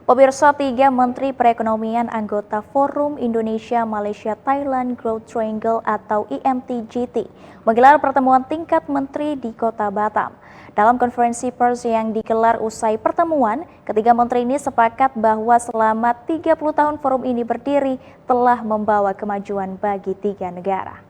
Pemirsa, 3 Menteri Perekonomian anggota Forum Indonesia Malaysia Thailand Growth Triangle atau IMTGT menggelar pertemuan tingkat menteri di Kota Batam. Dalam konferensi pers yang digelar usai pertemuan, ketiga menteri ini sepakat bahwa selama 30 tahun forum ini berdiri telah membawa kemajuan bagi 3 negara.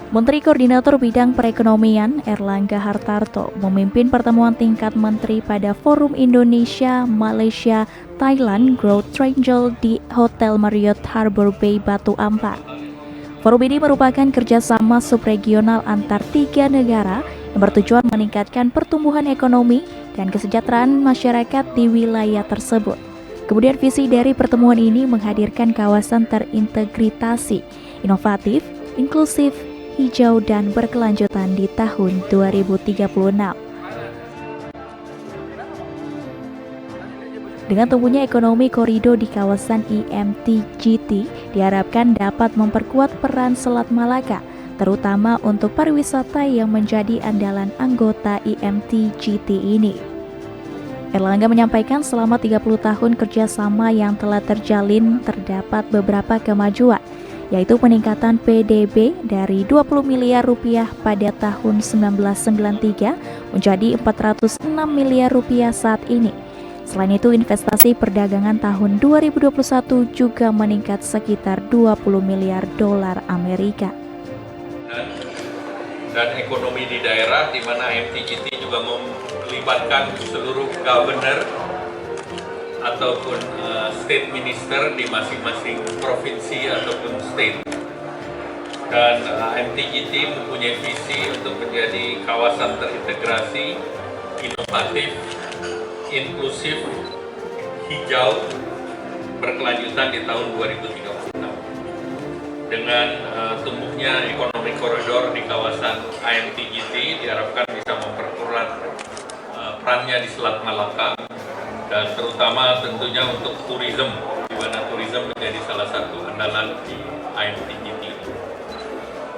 Menteri Koordinator Bidang Perekonomian Erlangga Hartarto memimpin pertemuan tingkat menteri pada Forum Indonesia Malaysia Thailand Growth Triangle di Hotel Marriott Harbour Bay Batu Ampar. Forum ini merupakan kerjasama subregional antar 3 negara yang bertujuan meningkatkan pertumbuhan ekonomi dan kesejahteraan masyarakat di wilayah tersebut. Kemudian visi dari pertemuan ini menghadirkan kawasan terintegrasi, inovatif, inklusif, hijau dan berkelanjutan di tahun 2036. Dengan tumbuhnya ekonomi koridor di kawasan IMTGT diharapkan dapat memperkuat peran Selat Malaka, terutama untuk pariwisata yang menjadi andalan anggota IMTGT ini. Erlangga menyampaikan selama 30 tahun kerjasama yang telah terjalin terdapat beberapa kemajuan, yaitu peningkatan PDB dari 20 miliar rupiah pada tahun 1993 menjadi 406 miliar rupiah saat ini. Selain itu, investasi perdagangan tahun 2021 juga meningkat sekitar 20 miliar dolar Amerika. Dan ekonomi di daerah, di mana IMTGT juga melibatkan seluruh governor ataupun state minister di masing-masing provinsi ataupun state. Dan IMTGT mempunyai visi untuk menjadi kawasan terintegrasi, inovatif, inklusif, hijau, berkelanjutan di tahun 2036. Dengan tumbuhnya ekonomi koridor di kawasan IMTGT diharapkan bisa memperkuat perannya di Selat Malaka, dan terutama tentunya untuk turisme, di mana turisme menjadi salah satu andalan di IMTGT.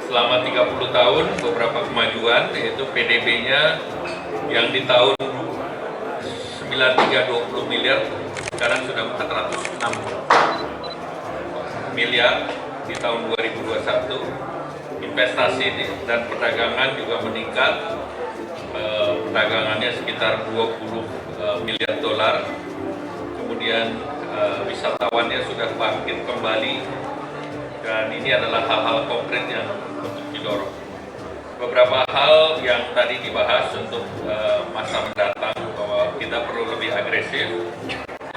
Selama 30 tahun beberapa kemajuan, yaitu PDB-nya yang di tahun 9320 miliar sekarang sudah 406 miliar di tahun 2021. Investasi dan perdagangan juga meningkat, perdagangannya sekitar 20 miliar dolar. Kemudian wisatawannya sudah bangkit kembali, dan ini adalah hal-hal konkret yang untuk didorong. Beberapa hal yang tadi dibahas untuk masa mendatang, bahwa kita perlu lebih agresif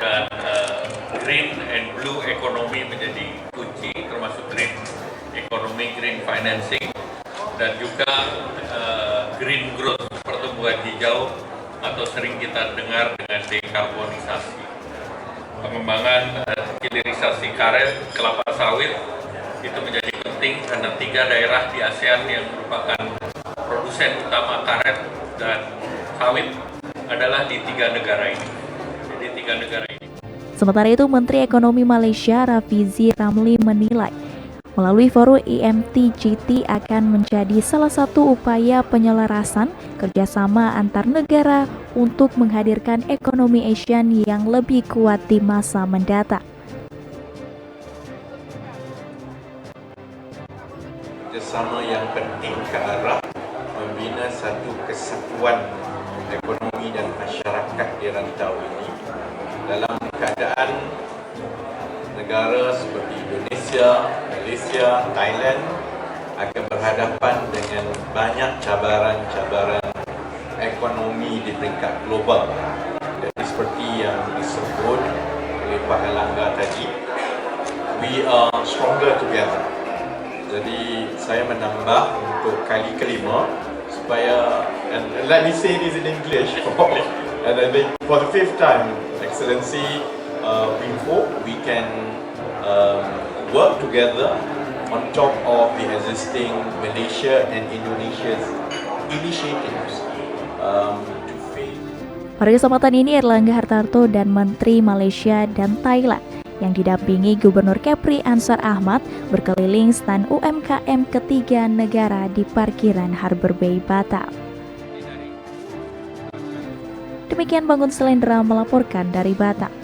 dan green and blue economy menjadi kunci, termasuk green economy, green financing, dan juga green growth, pertumbuhan hijau atau sering kita dengar dengan dekarbonisasi. Pengembangan hilirisasi karet, kelapa sawit itu menjadi penting karena 3 daerah di ASEAN yang merupakan produsen utama karet dan sawit adalah di 3 negara ini. Jadi 3 negara ini. Sementara itu, Menteri Ekonomi Malaysia Rafizi Ramli menilai melalui forum IMTGT akan menjadi salah satu upaya penyelarasan kerjasama antar negara untuk menghadirkan ekonomi ASEAN yang lebih kuat di masa mendatang. Kerjasama yang penting ke arah membina satu kesatuan ekonomi dan masyarakat di rantau ini dalam keadaan negara seperti Indonesia, Malaysia, Thailand akan berhadapan dengan banyak cabaran-cabaran ekonomi di peringkat global. Jadi seperti yang disebut oleh Pak Erlangga tadi, we are stronger together. Jadi saya menambah untuk kali kelima supaya, and let me say this in English, and I think for the fifth time, Excellency, we hope we can work together on top of the existing Malaysia and Indonesia's initiatives to face. Pada kesempatan ini Erlangga Hartarto dan Menteri Malaysia dan Thailand yang didampingi Gubernur Kepri Ansar Ahmad berkeliling stand UMKM ketiga negara di parkiran Harbour Bay, Batam. Demikian Bangun Selendra melaporkan dari Batam.